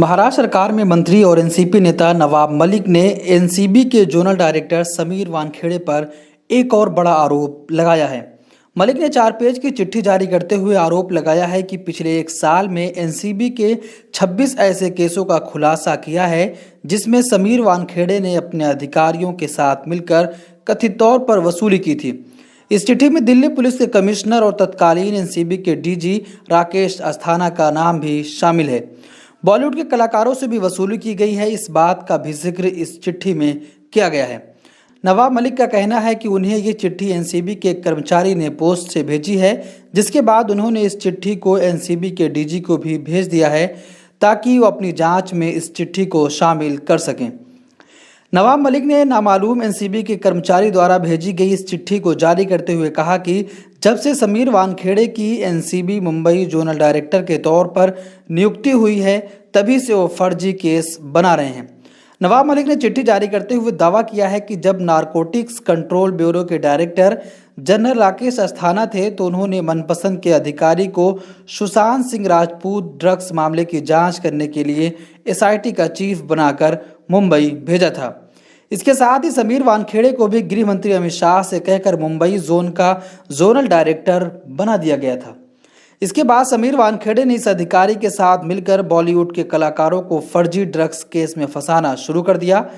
महाराष्ट्र सरकार में मंत्री और एनसीपी नेता नवाब मलिक ने एनसीबी के जोनल डायरेक्टर समीर वानखेड़े पर एक और बड़ा आरोप लगाया है। मलिक ने 4 पेज की चिट्ठी जारी करते हुए आरोप लगाया है कि पिछले 1 साल में एनसीबी के 26 ऐसे केसों का खुलासा किया है जिसमें समीर वानखेड़े ने अपने अधिकारियों के साथ मिलकर कथित तौर पर वसूली की थी। इस चिट्ठी में दिल्ली पुलिस के कमिश्नर और तत्कालीन एनसीबी के डीजी राकेश अस्थाना का नाम भी शामिल है। बॉलीवुड के कलाकारों से भी वसूली की गई है, इस बात का भी जिक्र इस चिट्ठी में किया गया है। नवाब मलिक का कहना है कि उन्हें ये चिट्ठी एनसीबी के एक कर्मचारी ने पोस्ट से भेजी है, जिसके बाद उन्होंने इस चिट्ठी को एनसीबी के डीजी को भी भेज दिया है ताकि वो अपनी जांच में इस चिट्ठी को शामिल कर सकें। नवाब मलिक ने नामालूम एनसीबी के कर्मचारी द्वारा भेजी गई इस चिट्ठी को जारी करते हुए कहा कि जब से समीर वानखेड़े की एनसीबी मुंबई जोनल डायरेक्टर के तौर पर नियुक्ति हुई है तभी से वो फर्जी केस बना रहे हैं। नवाब मलिक ने चिट्ठी जारी करते हुए दावा किया है कि जब नारकोटिक्स कंट्रोल ब्यूरो के डायरेक्टर जनरल राकेश अस्थाना थे तो उन्होंने मनपसंद के अधिकारी को सुशांत सिंह राजपूत ड्रग्स मामले की जांच करने के लिए एसआईटी का चीफ बनाकर मुंबई भेजा था। इसके साथ ही समीर वानखेड़े को भी गृह मंत्री अमित शाह से कहकर मुंबई जोन का जोनल डायरेक्टर बना दिया गया था। इसके बाद समीर वानखेड़े ने इस अधिकारी के साथ मिलकर बॉलीवुड के कलाकारों को फर्जी ड्रग्स केस में फंसाना शुरू कर दिया।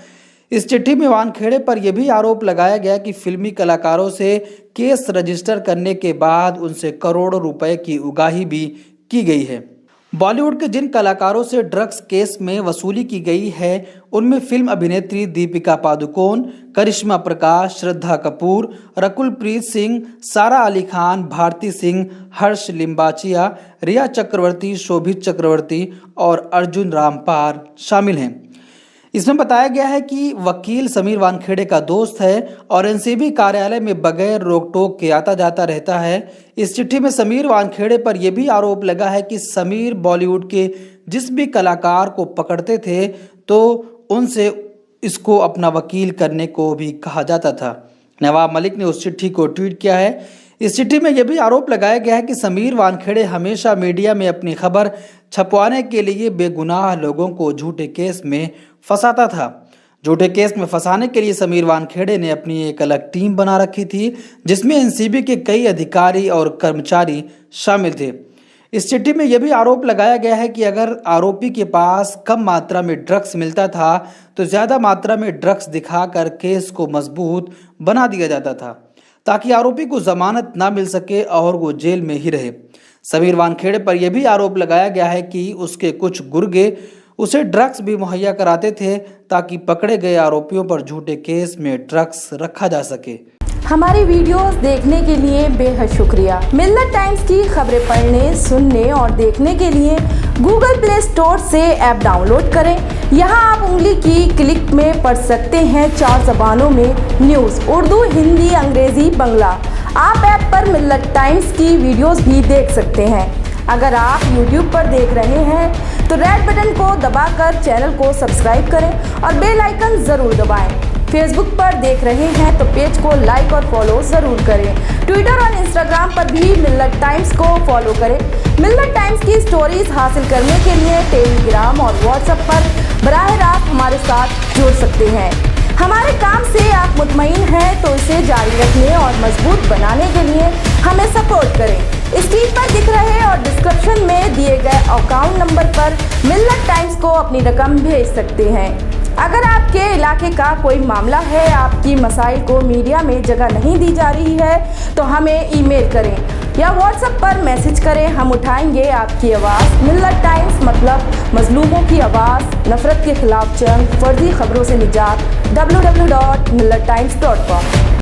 इस चिट्ठी में वानखेड़े पर यह भी आरोप लगाया गया कि फिल्मी कलाकारों से केस रजिस्टर करने के बाद उनसे करोड़ों रुपए की उगाही भी की गई है। बॉलीवुड के जिन कलाकारों से ड्रग्स केस में वसूली की गई है उनमें फिल्म अभिनेत्री दीपिका पादुकोण, करिश्मा प्रकाश, श्रद्धा कपूर, रकुल प्रीत सिंह, सारा अली खान, भारती सिंह, हर्ष लिम्बाचिया, रिया चक्रवर्ती, शोभित चक्रवर्ती और अर्जुन रामपाल शामिल हैं। इसमें बताया गया है कि वकील समीर वानखेड़े का दोस्त है और एनसीबी कार्यालय में बगैर रोक टोक के आता जाता रहता है। इस चिट्ठी में समीर वानखेड़े पर यह भी आरोप लगा है कि समीर बॉलीवुड के जिस भी कलाकार को पकड़ते थे तो उनसे इसको अपना वकील करने को भी कहा जाता था। नवाब मलिक ने उस चिट्ठी को ट्वीट किया है। इस चिट्ठी में यह भी आरोप लगाया गया है कि समीर वानखेड़े हमेशा मीडिया में अपनी खबर छपवाने के लिए बेगुनाह लोगों को झूठे केस में फंसाता था। झूठे केस में फंसाने के लिए समीर वानखेड़े ने अपनी एक अलग टीम बना रखी थी जिसमें एनसीबी के कई अधिकारी और कर्मचारी शामिल थे। इस चिट्ठी में यह भी आरोप लगाया गया है कि अगर आरोपी के पास कम मात्रा में ड्रग्स मिलता था तो ज़्यादा मात्रा में ड्रग्स दिखाकर केस को मजबूत बना दिया जाता था ताकि आरोपी को जमानत ना मिल सके और वो जेल में ही रहे। समीर वानखेड़े पर यह भी आरोप लगाया गया है कि उसके कुछ गुर्गे उसे ड्रग्स भी मुहैया कराते थे ताकि पकड़े गए आरोपियों पर झूठे केस में ड्रग्स रखा जा सके। हमारी वीडियोस देखने के लिए बेहद शुक्रिया। मिल्लत टाइम्स की खबरें पढ़ने, सुनने और देखने के लिए गूगल प्ले स्टोर से ऐप डाउनलोड करें। यहां आप उंगली की क्लिक में पढ़ सकते हैं 4 ज़बानों में न्यूज़, उर्दू, हिंदी, अंग्रेजी, बांग्ला। आप ऐप पर मिल्लत टाइम्स की वीडियोस भी देख सकते हैं। अगर आप YouTube पर देख रहे हैं तो रेड बटन को दबाकर चैनल को सब्सक्राइब करें और बेल आइकन ज़रूर दबाएं। फेसबुक पर देख रहे हैं तो पेज को लाइक और फॉलो ज़रूर करें। ट्विटर और इंस्टाग्राम पर भी मिल्लत टाइम्स को फॉलो करें। मिल्लत टाइम्स की स्टोरीज हासिल करने के लिए टेलीग्राम और व्हाट्सएप पर बराह रास्त हमारे साथ जुड़ सकते हैं। हमारे काम से आप मुतमईन हैं तो इसे जारी रखने और मजबूत बनाने के लिए हमें सपोर्ट करें। स्क्रीन पर दिख रहे और डिस्क्रिप्शन में दिए गए अकाउंट नंबर पर मिल्लत टाइम्स को अपनी रकम भेज सकते हैं। अगर आपके इलाके का कोई मामला है, आपकी मसाइल को मीडिया में जगह नहीं दी जा रही है तो हमें ईमेल करें या व्हाट्सएप पर मैसेज करें, हम उठाएंगे आपकी आवाज़। मिल्लत टाइम्स मतलब मजलूमों की आवाज़, नफरत के खिलाफ जंग, फर्जी खबरों से निजात। www.millattimes.com